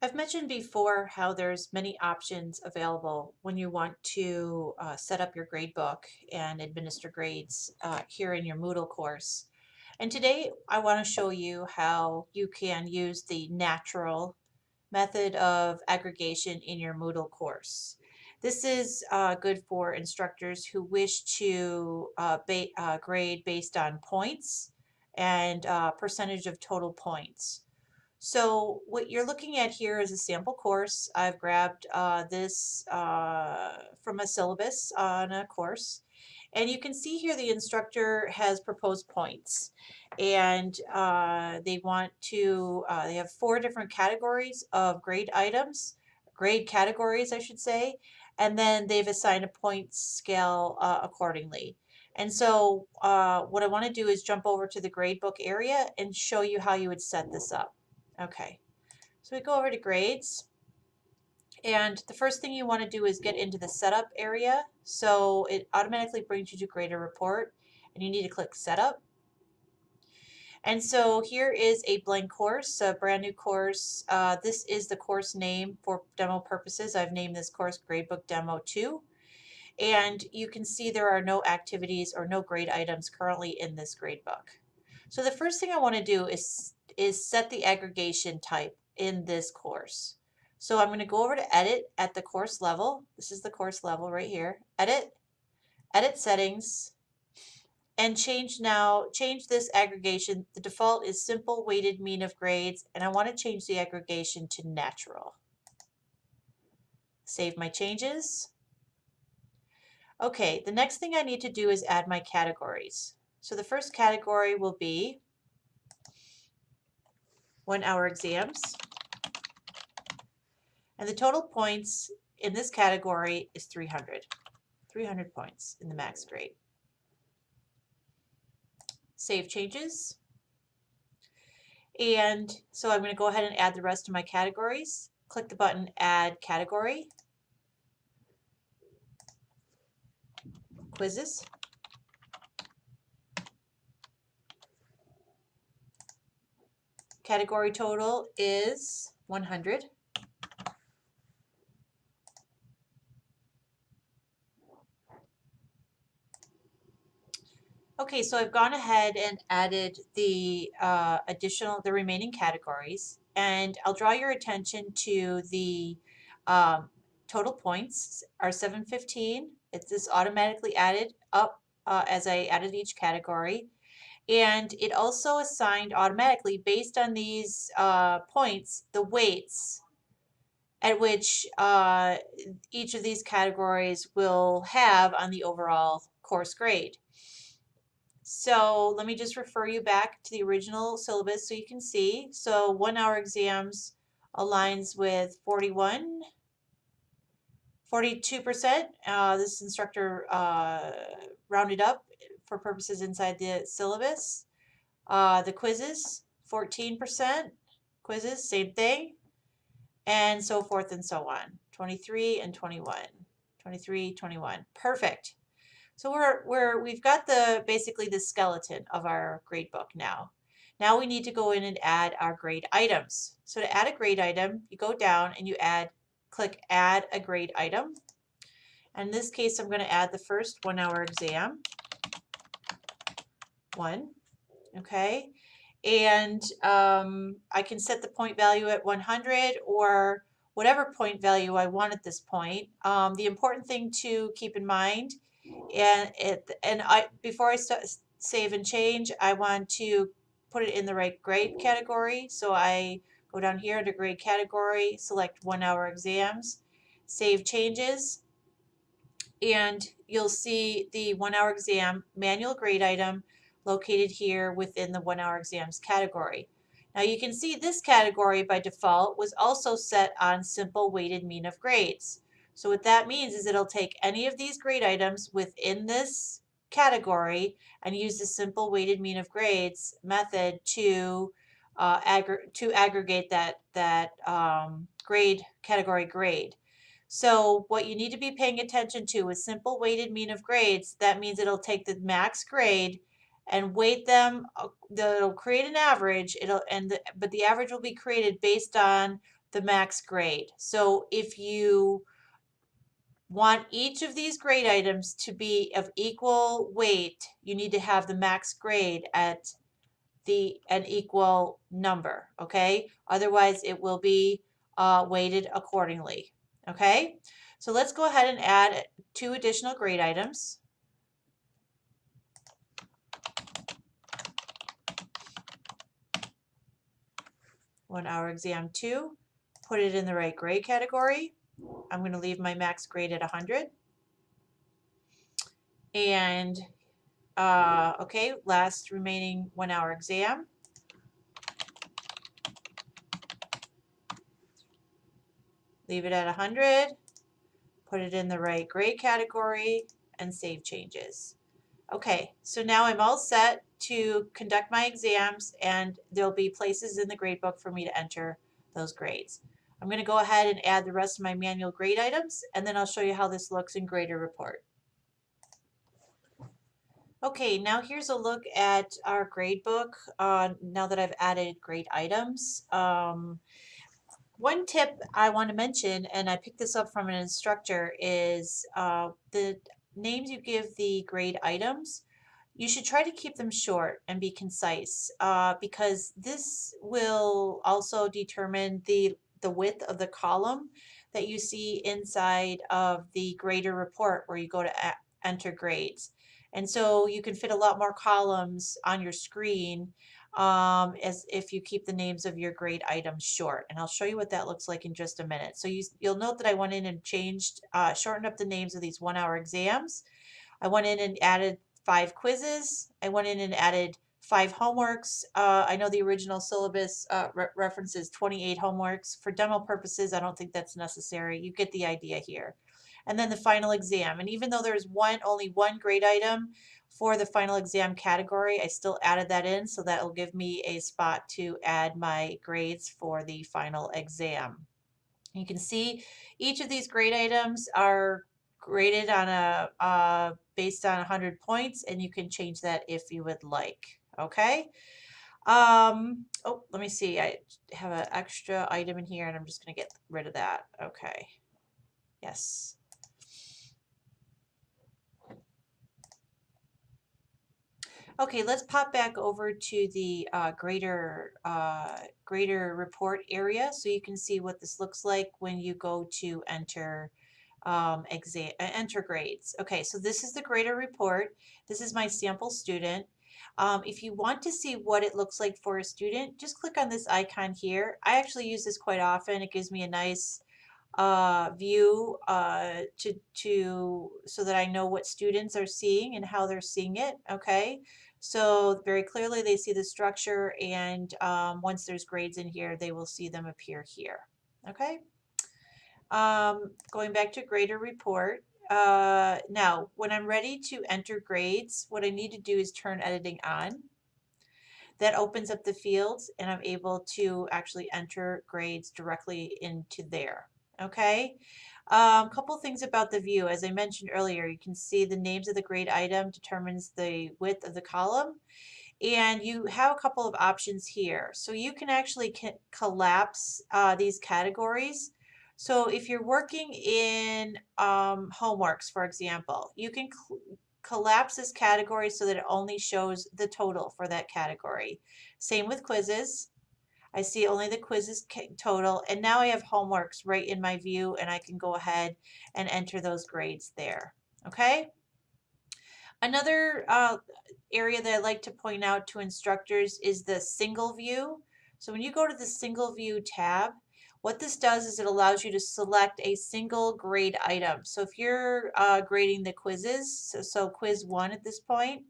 I've mentioned before how there's many options available when you want to set up your grade book and administer grades here in your Moodle course. And today I want to show you how you can use the natural method of aggregation in your Moodle course. This is good for instructors who wish to grade based on points and percentage of total points. So what you're looking at here is a sample course. I've grabbed this from a syllabus on a course. And you can see here the instructor has proposed points. And they have 4 different categories of grade categories, I should say. And then they've assigned a point scale accordingly. And so what I want to do is jump over to the gradebook area and show you how you would set this up. Okay, so we go over to grades, and the first thing you want to do is get into the setup area. So it automatically brings you to grader report, and you need to click setup. And so here is a blank course, a brand new course. This is the course name for demo purposes. I've named this course Gradebook Demo 2. And you can see there are no activities or no grade items currently in this gradebook. So the first thing I want to do is set the aggregation type in this course. So I'm going to go over to edit at the course level. This is the course level right here. Edit settings, and change this aggregation. The default is simple weighted mean of grades, and I want to change the aggregation to natural. Save my changes. Okay, the next thing I need to do is add my categories. So the first category will be 1 hour exams. And the total points in this category is 300. 300 points in the max grade. Save changes. And so I'm going to go ahead and add the rest of my categories. Click the button Add Category. Quizzes. Category total is 100. Okay, so I've gone ahead and added the remaining categories, and I'll draw your attention to the total points are 715. It's automatically added up as I added each category, and it also assigned automatically based on these points the weights at which each of these categories will have on the overall course grade. So let me just refer you back to the original syllabus so you can see. So 1 hour exams aligns with 42%. This instructor rounded up for purposes inside the syllabus. The quizzes, 14%. Quizzes, same thing. And so forth and so on. 23 and 21. 23, 21. Perfect. So we've got basically the skeleton of our grade book now. Now we need to go in and add our grade items. So to add a grade item, you go down and you click Add a Grade Item. And in this case, I'm going to add the first 1 hour exam. 1. Okay. And I can set the point value at 100 or whatever point value I want at this point. The important thing to keep in mind, before I save and change, I want to put it in the right grade category. So I go down here under grade category, select 1 hour exams, save changes, and you'll see the 1 hour exam manual grade item located here within the 1 hour exams category. Now you can see this category by default was also set on simple weighted mean of grades. So what that means is it'll take any of these grade items within this category and use the simple weighted mean of grades method to aggregate that category grade. So what you need to be paying attention to is simple weighted mean of grades. That means it'll take the max grade and weight them. It'll create an average. But the average will be created based on the max grade. So if you want each of these grade items to be of equal weight, you need to have the max grade at an equal number, okay? Otherwise, it will be weighted accordingly, okay? So let's go ahead and add 2 additional grade items. One hour exam 2, put it in the right grade category. I'm going to leave my max grade at 100. And okay, last remaining 1 hour exam. Leave it at 100, put it in the right grade category, and save changes. Okay, so now I'm all set to conduct my exams, and there'll be places in the gradebook for me to enter those grades. I'm going to go ahead and add the rest of my manual grade items, and then I'll show you how this looks in Grader Report. Okay, now here's a look at our gradebook now that I've added grade items. One tip I want to mention, and I picked this up from an instructor, is the names you give the grade items, you should try to keep them short and be concise because this will also determine the width of the column that you see inside of the grader report where you go to enter grades. And so you can fit a lot more columns on your screen as if you keep the names of your grade items short. And I'll show you what that looks like in just a minute. So you'll note that I went in and changed, shortened up the names of these 1 hour exams. I went in and added 5 quizzes. I went in and added 5 homeworks. I know the original syllabus references 28 homeworks. For demo purposes, I don't think that's necessary. You get the idea here. And then the final exam. And even though there's only one grade item for the final exam category, I still added that in, so that will give me a spot to add my grades for the final exam. You can see each of these grade items are graded on a based on 100 points, and you can change that if you would like. Okay. Oh, let me see. I have an extra item in here, and I'm just going to get rid of that. Okay. Yes. Okay, let's pop back over to the grader report area so you can see what this looks like when you go to enter enter grades. Okay, so this is the grader report. This is my sample student. If you want to see what it looks like for a student, just click on this icon here. I actually use this quite often. It gives me a nice view so that I know what students are seeing and how they're seeing it. Okay, so very clearly they see the structure, and once there's grades in here, they will see them appear here. Okay, going back to grader report. Now, when I'm ready to enter grades, what I need to do is turn editing on. That opens up the fields, and I'm able to actually enter grades directly into there. Okay. Couple things about the view. As I mentioned earlier, you can see the names of the grade item determines the width of the column. And you have a couple of options here. So you can actually collapse these categories. So if you're working in homeworks, for example, you can collapse this category so that it only shows the total for that category. Same with quizzes. I see only the quizzes total, and now I have homeworks right in my view, and I can go ahead and enter those grades there. Okay. Another area that I like to point out to instructors is the single view. So when you go to the single view tab, what this does is it allows you to select a single grade item. So if you're grading the quizzes, so quiz 1 at this point,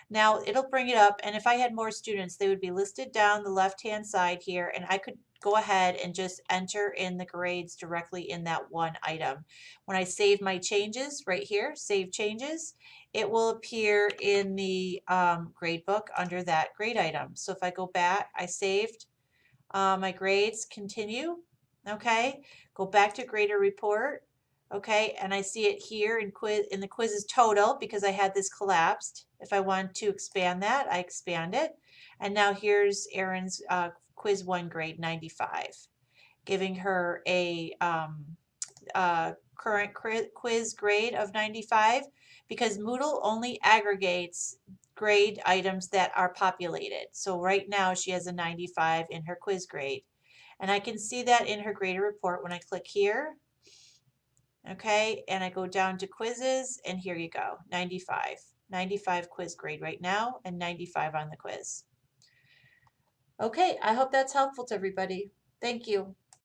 now it'll bring it up, and if I had more students, they would be listed down the left-hand side here, and I could go ahead and just enter in the grades directly in that one item. When I save my changes right here, save changes, it will appear in the grade book under that grade item. So if I go back, I saved my grades, continue, okay, go back to grader report, okay, and I see it here in the quizzes total because I had this collapsed. If I want to expand that, I expand it, and now here's Aaron's quiz 1 grade 95. giving her a current quiz grade of 95 because Moodle only aggregates grade items that are populated. So right now she has a 95 in her quiz grade. And I can see that in her grade report when I click here. Okay, and I go down to quizzes, and here you go, 95. 95 quiz grade right now, and 95 on the quiz. Okay, I hope that's helpful to everybody. Thank you.